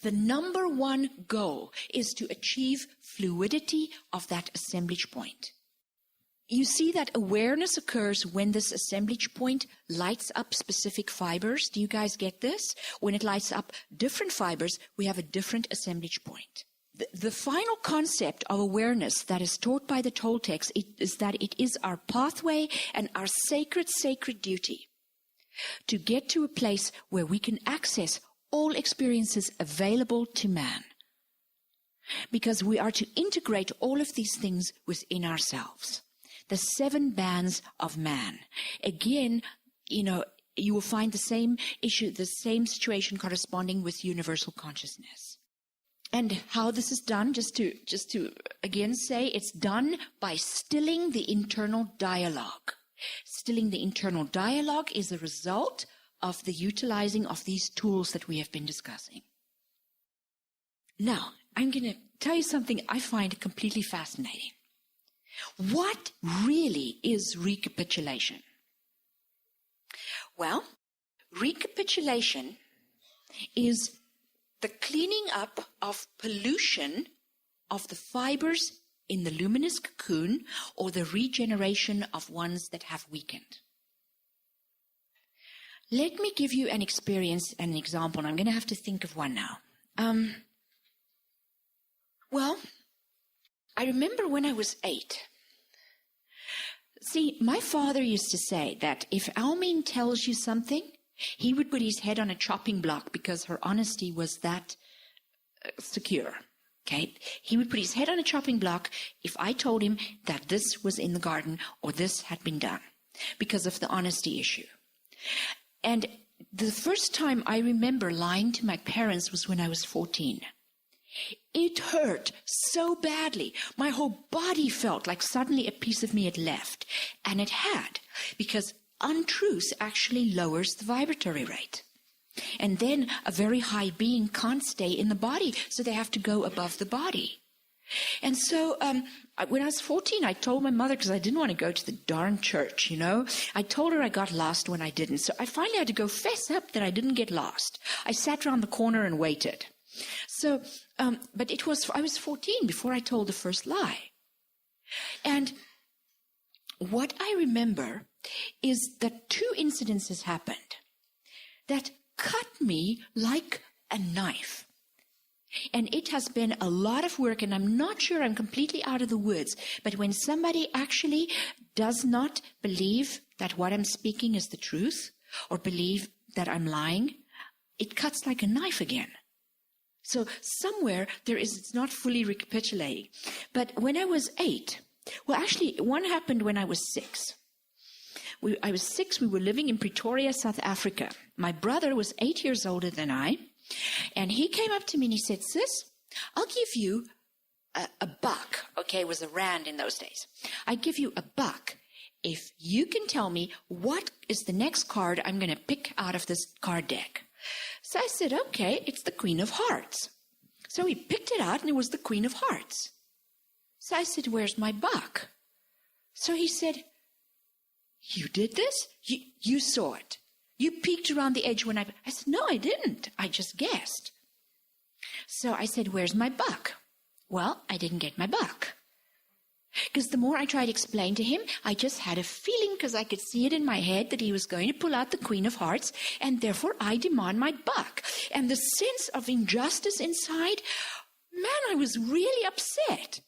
S5: The number one goal is to achieve fluidity of that assemblage point. You see that awareness occurs when this assemblage point lights up specific fibers. Do you guys get this? When it lights up different fibers, we have a different assemblage point. The final concept of awareness that is taught by the Toltecs is that it is our pathway and our sacred duty to get to a place where we can access all experiences available to man. Because we are to integrate all of these things within ourselves. The 7 bands of man. Again, you will find the same issue, the same situation corresponding with universal consciousness. And how this is done, just to again say, it's done by stilling the internal dialogue. Stilling the internal dialogue is a result of the utilizing of these tools that we have been discussing. Now, I'm going to tell you something I find completely fascinating. What really is recapitulation? Well, recapitulation is the cleaning up of pollution of the fibers in the luminous cocoon, or the regeneration of ones that have weakened. Let me give you an experience and an example, and I'm going to have to think of one now. Well, I remember when I was 8. See, my father used to say that if Almeen tells you something, he would put his head on a chopping block because her honesty was that secure. Okay? He would put his head on a chopping block if I told him that this was in the garden or this had been done because of the honesty issue. And the first time I remember lying to my parents was when I was 14. It hurt so badly. My whole body felt like suddenly a piece of me had left. And it had, because untruth actually lowers the vibratory rate. And then a very high being can't stay in the body, so they have to go above the body. And so when I was 14, I told my mother, because I didn't want to go to the darn church, I told her I got lost when I didn't. So I finally had to go fess up that I didn't get lost. I sat around the corner and waited. So, but I was 14 before I told the first lie. And what I remember is that 2 incidences happened that cut me like a knife. And it has been a lot of work, and I'm not sure I'm completely out of the woods. But when somebody actually does not believe that what I'm speaking is the truth, or believe that I'm lying, it cuts like a knife again. So somewhere it's not fully recapitulating. But when I was 8, well, actually, one happened when I was 6. I was 6, we were living in Pretoria, South Africa. My brother was 8 years older than I, and he came up to me and he said, "Sis, I'll give you a buck." Okay, it was a rand in those days. "I give you a buck if you can tell me what is the next card I'm going to pick out of this card deck." So I said, "Okay, it's the Queen of Hearts." So he picked it out, and it was the Queen of Hearts. So I said, "Where's my buck?" So he said, "You did this? You saw it. You peeked around the edge when I said, "No, I didn't. I just guessed." So I said, "Where's my buck?" Well, I didn't get my buck. Because the more I tried to explain to him, I just had a feeling, because I could see it in my head, that he was going to pull out the Queen of Hearts, and therefore I demand my buck. And the sense of injustice inside, man, I was really upset.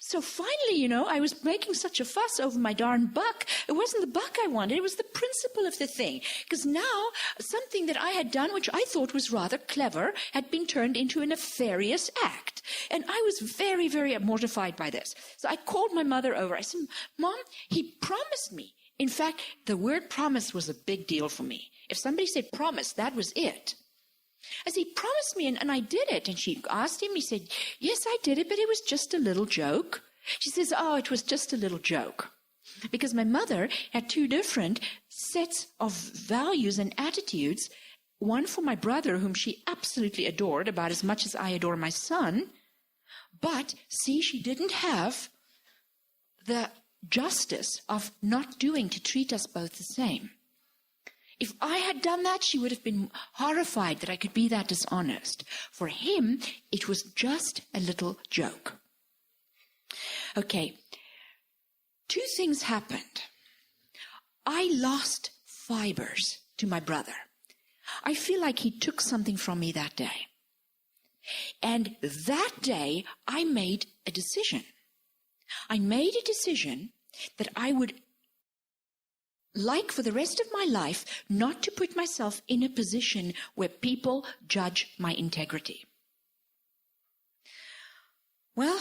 S5: So finally, I was making such a fuss over my darn buck. It wasn't the buck I wanted. It was the principle of the thing. Because now something that I had done, which I thought was rather clever, had been turned into a nefarious act. And I was very, very mortified by this. So I called my mother over. I said, "Mom, he promised me." In fact, the word promise was a big deal for me. If somebody said promise, that was it. I said, "He promised me, and I did it." And she asked him, he said, "Yes, I did it, but it was just a little joke." She says, "Oh, it was just a little joke." Because my mother had 2 different sets of values and attitudes. One for my brother, whom she absolutely adored, about as much as I adore my son. But, see, she didn't have the justice of not doing to treat us both the same. If I had done that, she would have been horrified that I could be that dishonest. For him, it was just a little joke. Okay, 2 things happened. I lost fibers to my brother. I feel like he took something from me that day. And that day, I made a decision. I made a decision that I would, like for the rest of my life, not to put myself in a position where people judge my integrity. Well,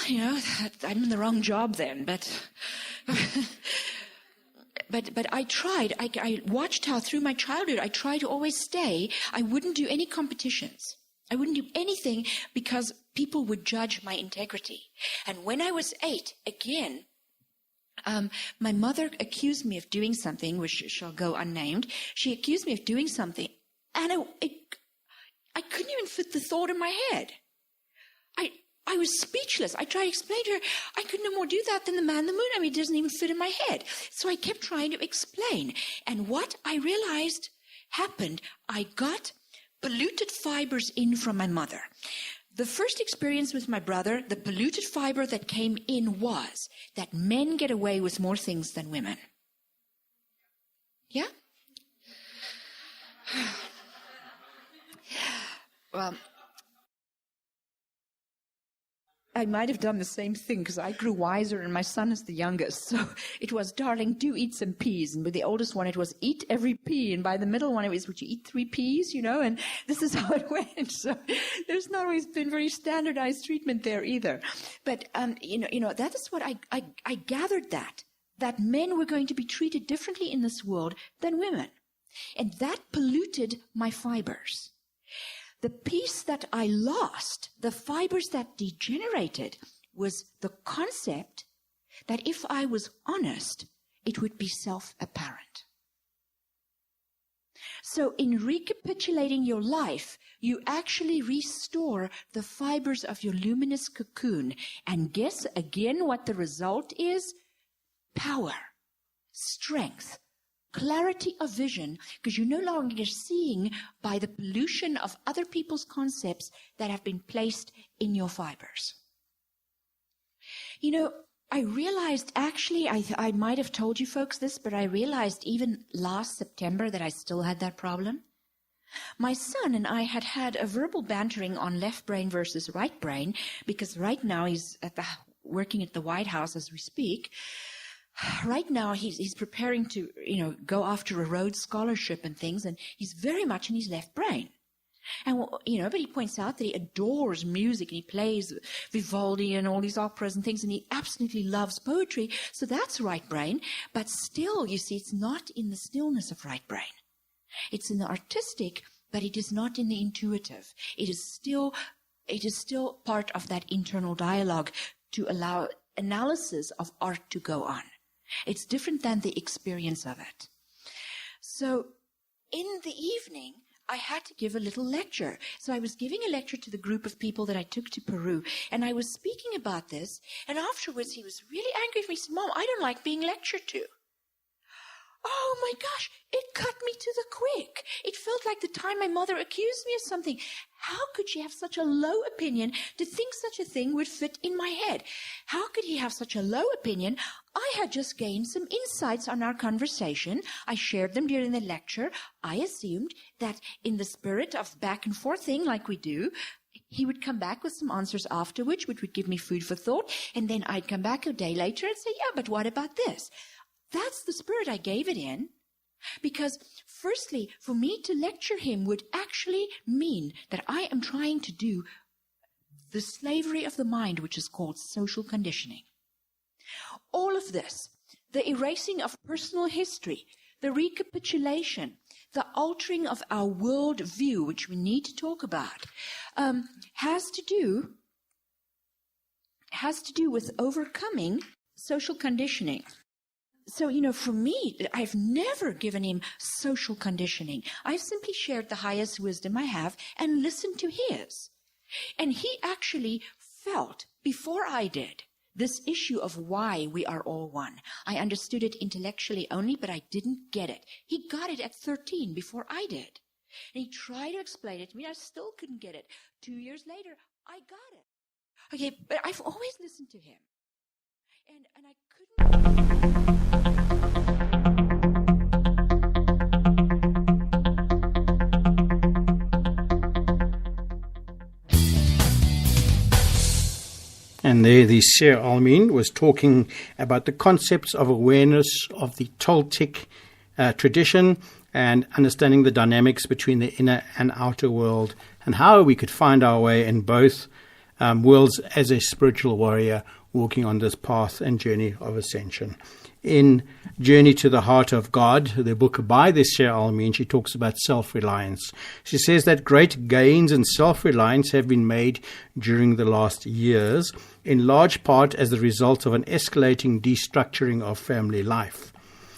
S5: I'm in the wrong job then, but I tried. I watched how through my childhood I tried to always stay. I wouldn't do any competitions. I wouldn't do anything because people would judge my integrity. And when I was 8, again, my mother accused me of doing something, which shall go unnamed. She accused me of doing something, and I couldn't even fit the thought in my head. I was speechless. I tried to explain to her, I could no more do that than the man in the moon. I mean, it doesn't even fit in my head. So I kept trying to explain. And what I realized happened, I got polluted fibers in from my mother. The first experience with my brother, the polluted fiber that came in was that men get away with more things than women. Yeah? Well, I might have done the same thing because I grew wiser and my son is the youngest. So it was, darling, do eat some peas. And with the oldest one, it was eat every pea. And by the middle one, it was, would you eat 3 peas? And this is how it went. So there's not always been very standardized treatment there either. But, that is what I gathered that men were going to be treated differently in this world than women. And that polluted my fibers. The piece that I lost, the fibers that degenerated, was the concept that if I was honest, it would be self-apparent. So in recapitulating your life, you actually restore the fibers of your luminous cocoon. And guess again what the result is? Power, strength, clarity of vision, because you're no longer seeing by the pollution of other people's concepts that have been placed in your fibers. I realized, actually, I might have told you folks this, but I realized even last September that I still had that problem. My son and I had a verbal bantering on left brain versus right brain, because right now he's working at the White House as we speak. Right now, he's preparing to, go after a Rhodes Scholarship and things, and he's very much in his left brain. And, but he points out that he adores music, and he plays Vivaldi and all these operas and things, and he absolutely loves poetry, so that's right brain. But still, you see, it's not in the stillness of right brain. It's in the artistic, but it is not in the intuitive. It is still part of that internal dialogue to allow analysis of art to go on. It's different than the experience of it. So in the evening, I had to give a little lecture. So I was giving a lecture to the group of people that I took to Peru, and I was speaking about this, and afterwards he was really angry with me. He said, Mom, I don't like being lectured to. Oh my gosh, it cut me to the quick. It felt like the time my mother accused me of something. How could she have such a low opinion to think such a thing would fit in my head? How could he have such a low opinion? I had just gained some insights on our conversation. I shared them during the lecture. I assumed that in the spirit of back and forth thing like we do, he would come back with some answers afterwards, which would give me food for thought. And then I'd come back a day later and say, yeah, but what about this? That's the spirit I gave it in, because firstly, for me to lecture him would actually mean that I am trying to do the slavery of the mind, which is called social conditioning. All of this, the erasing of personal history, the recapitulation, the altering of our world view, which we need to talk about, has to do with overcoming social conditioning. So, for me, I've never given him social conditioning. I've simply shared the highest wisdom I have and listened to his. And he actually felt, before I did, this issue of why we are all one. I understood it intellectually only, but I didn't get it. He got it at 13 before I did. And he tried to explain it to me. I still couldn't get it. 2 years later, I got it. Okay, but I've always listened to him. And I couldn't...
S2: And there the Seher Almin was talking about the concepts of awareness of the Toltec tradition and understanding the dynamics between the inner and outer world and how we could find our way in both worlds as a spiritual warrior walking on this path and journey of ascension. In Journey to the Heart of God, the book by the Seher Almin, she talks about self-reliance. She says that great gains in self-reliance have been made during the last years, in large part as the result of an escalating destructuring of family life.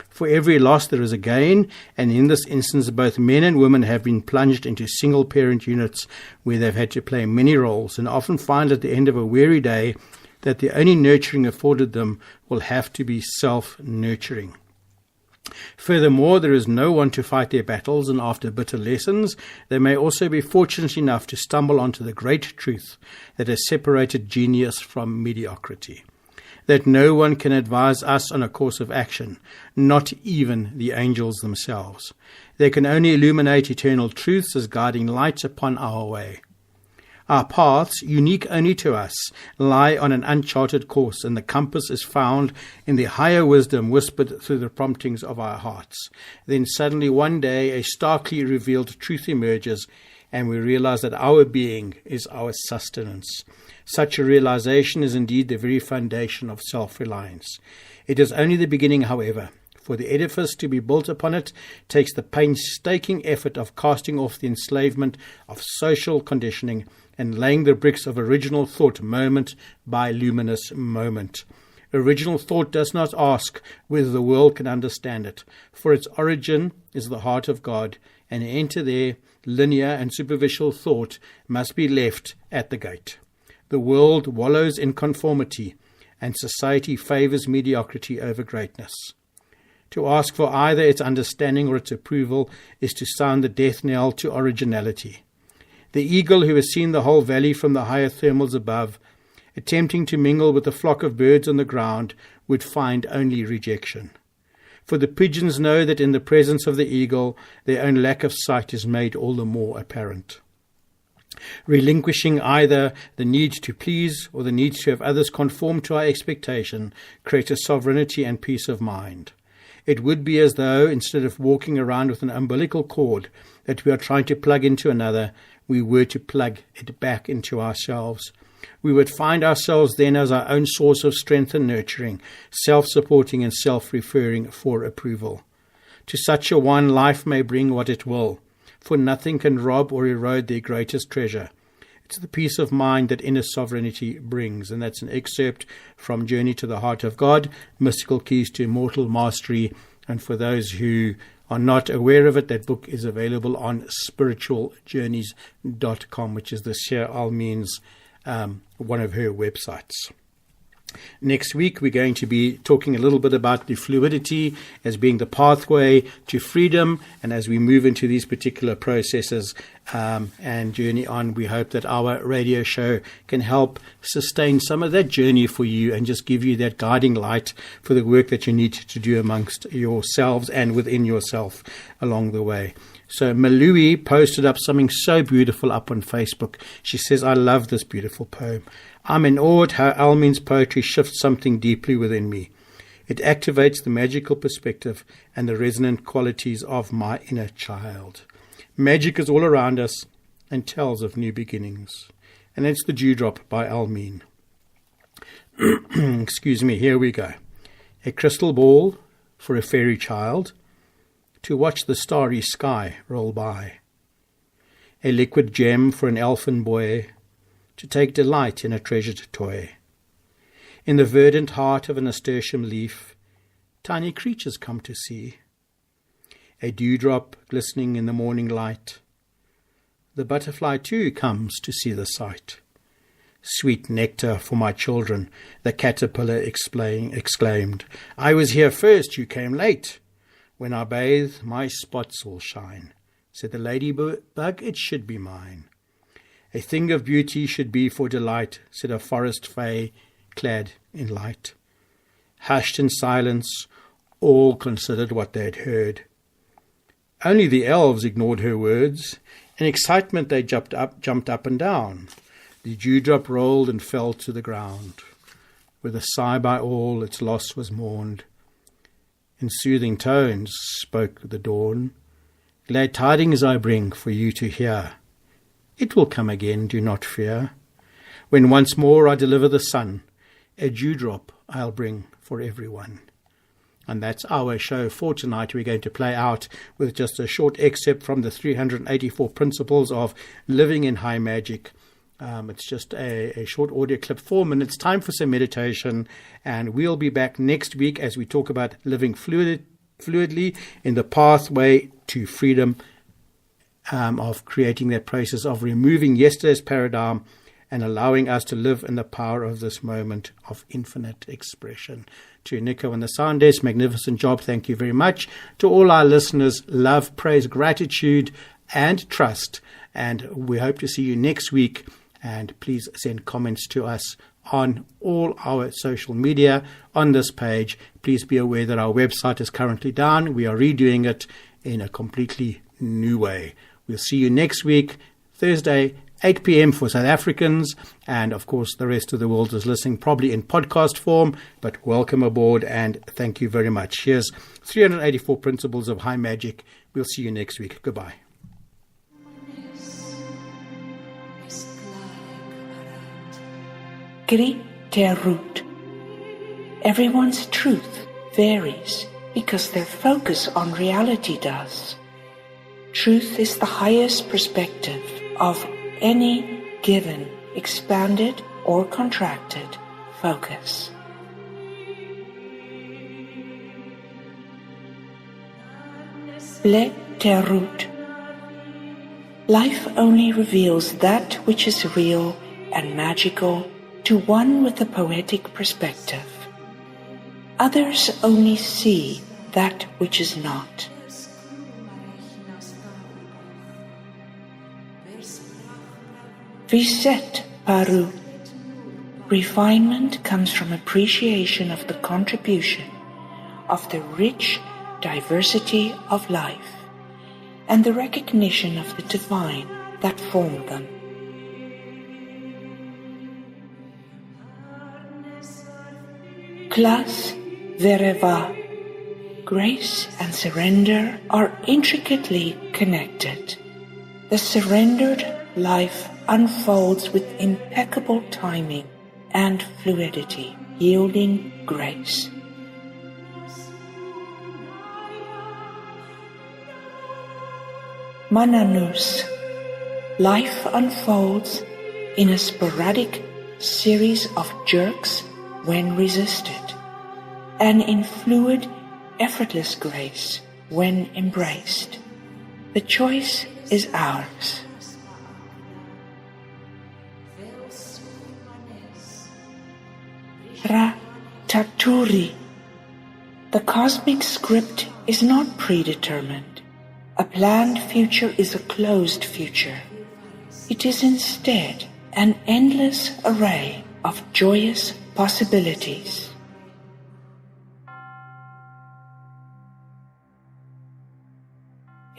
S2: For every loss there is a gain, and in this instance both men and women have been plunged into single-parent units where they've had to play many roles and often find at the end of a weary day that the only nurturing afforded them will have to be self-nurturing. Furthermore, there is no one to fight their battles, and after bitter lessons, they may also be fortunate enough to stumble onto the great truth that has separated genius from mediocrity. That no one can advise us on a course of action, not even the angels themselves. They can only illuminate eternal truths as guiding lights upon our way. Our paths, unique only to us, lie on an uncharted course, and the compass is found in the higher wisdom whispered through the promptings of our hearts. Then suddenly one day a starkly revealed truth emerges, and we realize that our being is our sustenance. Such a realization is indeed the very foundation of self-reliance. It is only the beginning, however. For the edifice to be built upon it takes the painstaking effort of casting off the enslavement of social conditioning and laying the bricks of original thought moment by luminous moment. Original thought does not ask whether the world can understand it, for its origin is the heart of God, and to enter there, linear and superficial thought must be left at the gate. The world wallows in conformity, and society favours mediocrity over greatness. To ask for either its understanding or its approval is to sound the death knell to originality. The eagle who has seen the whole valley from the higher thermals above, attempting to mingle with the flock of birds on the ground, would find only rejection. For the pigeons know that in the presence of the eagle, their own lack of sight is made all the more apparent. Relinquishing either the need to please or the need to have others conform to our expectation creates a sovereignty and peace of mind. It would be as though, instead of walking around with an umbilical cord that we are trying to plug into another, we were to plug it back into ourselves. We would find ourselves then as our own source of strength and nurturing, self-supporting and self-referring for approval. To such a one, life may bring what it will, for nothing can rob or erode their greatest treasure. It's the peace of mind that inner sovereignty brings, and that's an excerpt from Journey to the Heart of God, Mystical Keys to Immortal Mastery. And for those who are not aware of it, that book is available on spiritualjourneys.com, which is the Sia Almin's one of her websites. Next week, we're going to be talking a little bit about the fluidity as being the pathway to freedom. And as we move into these particular processes and journey on, we hope that our radio show can help sustain some of that journey for you and just give you that guiding light for the work that you need to do amongst yourselves and within yourself along the way. So Malui posted up something so beautiful up on Facebook. She says, I love this beautiful poem. I'm in awe at how Almin's poetry shifts something deeply within me. It activates the magical perspective and the resonant qualities of my inner child. Magic is all around us and tells of new beginnings. And it's The Dewdrop by Almin. Excuse me, here we go. A crystal ball for a fairy child to watch the starry sky roll by. A liquid gem for an elfin boy to take delight in a treasured toy. In the verdant heart of a nasturtium leaf, tiny creatures come to see. A dewdrop glistening in the morning light. The butterfly too comes to see the sight. Sweet nectar for my children, the caterpillar exclaimed. I was here first, you came late. When I bathe, my spots will shine. Said the ladybug, it should be mine. A thing of beauty should be for delight, said a forest fay clad in light. Hushed in silence, all considered what they had heard. Only the elves ignored her words. In excitement they jumped up and down. The dewdrop rolled and fell to the ground. With a sigh by all, its loss was mourned. In soothing tones spoke the dawn. Glad tidings I bring for you to hear. It will come again, do not fear. When once more I deliver the sun, a dewdrop I'll bring for everyone. And that's our show for tonight. We're going to play out with just a short excerpt from the 384 Principles of Living in High Magic. It's just a short audio clip, 4 minutes, time for some meditation. And we'll be back next week as we talk about living fluidly in the pathway to freedom, of creating that process of removing yesterday's paradigm and allowing us to live in the power of this moment of infinite expression. To Nico and the sound desk, magnificent job. Thank you very much. To all our listeners, love, praise, gratitude, and trust. And we hope to see you next week. And please send comments to us on all our social media on this page. Please be aware that our website is currently down. We are redoing it in a completely new way. We'll see you next week, Thursday, 8 p.m. for South Africans, and of course the rest of the world is listening probably in podcast form, but welcome aboard and thank you very much. Here's 384 Principles of High Magic. We'll see you next week. Goodbye.
S4: Gri ter root. Everyone's truth varies because their focus on reality does. Truth is the highest perspective of any given, expanded or contracted focus. Le terut. Life only reveals that which is real and magical to one with a poetic perspective. Others only see that which is not. Viset paru. Refinement comes from appreciation of the contribution of the rich diversity of life and the recognition of the divine that formed them. Klas vereva. Grace and surrender are intricately connected. The surrendered life unfolds with impeccable timing and fluidity, yielding grace. Mananus. Life unfolds in a sporadic series of jerks when resisted, and in fluid, effortless grace when embraced. The choice is ours. Ra-taturi. The cosmic script is not predetermined. A planned future is a closed future. It is instead an endless array of joyous possibilities.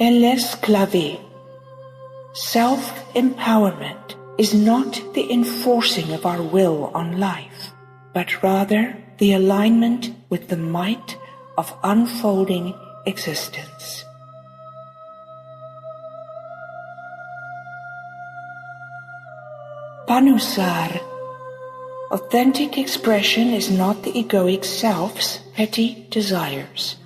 S4: Elesclave. Self-empowerment is not the enforcing of our will on life, but rather the alignment with the might of unfolding existence. Panusar. Authentic expression is not the egoic self's petty desires,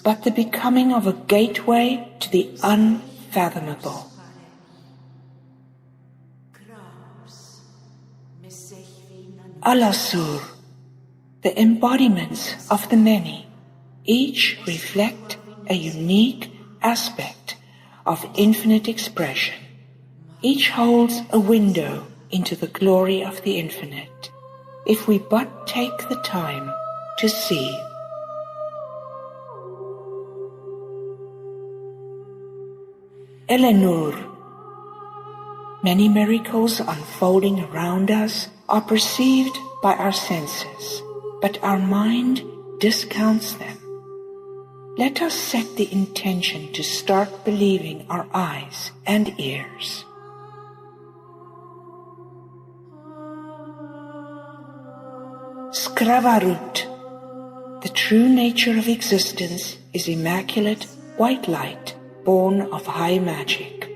S4: but the becoming of a gateway to the unfathomable. Alasur. The embodiments of the many, each reflect a unique aspect of infinite expression. Each holds a window into the glory of the infinite, if we but take the time to see. Eleanor. Many miracles unfolding around us are perceived by our senses, but our mind discounts them. Let us set the intention to start believing our eyes and ears. Skravarut. The true nature of existence is immaculate white light, born of high magic.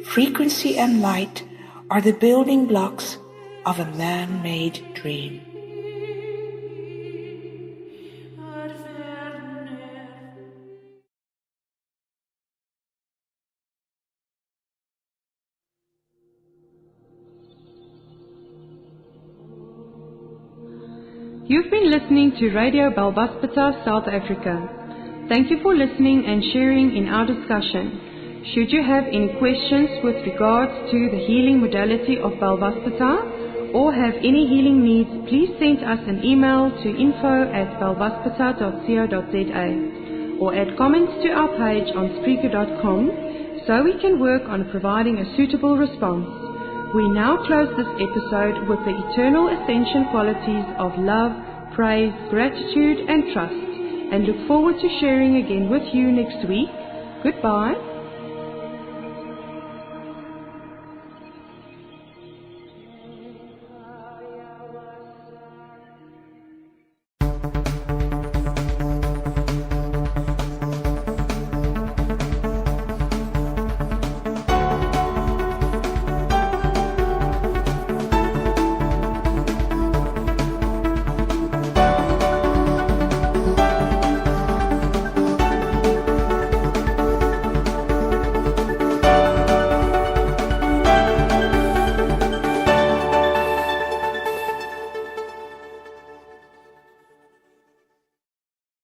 S4: Frequency and light are the building blocks of a man-made dream.
S1: You've been listening to Radio Balbaspata, South Africa. Thank you for listening and sharing in our discussion. Should you have any questions with regards to the healing modality of Balbaspata or have any healing needs, please send us an email to info@belvaspata.co.za or add comments to our page on Spreaker.com so we can work on providing a suitable response. We now close this episode with the eternal ascension qualities of love, praise, gratitude and trust, and look forward to sharing again with you next week. Goodbye.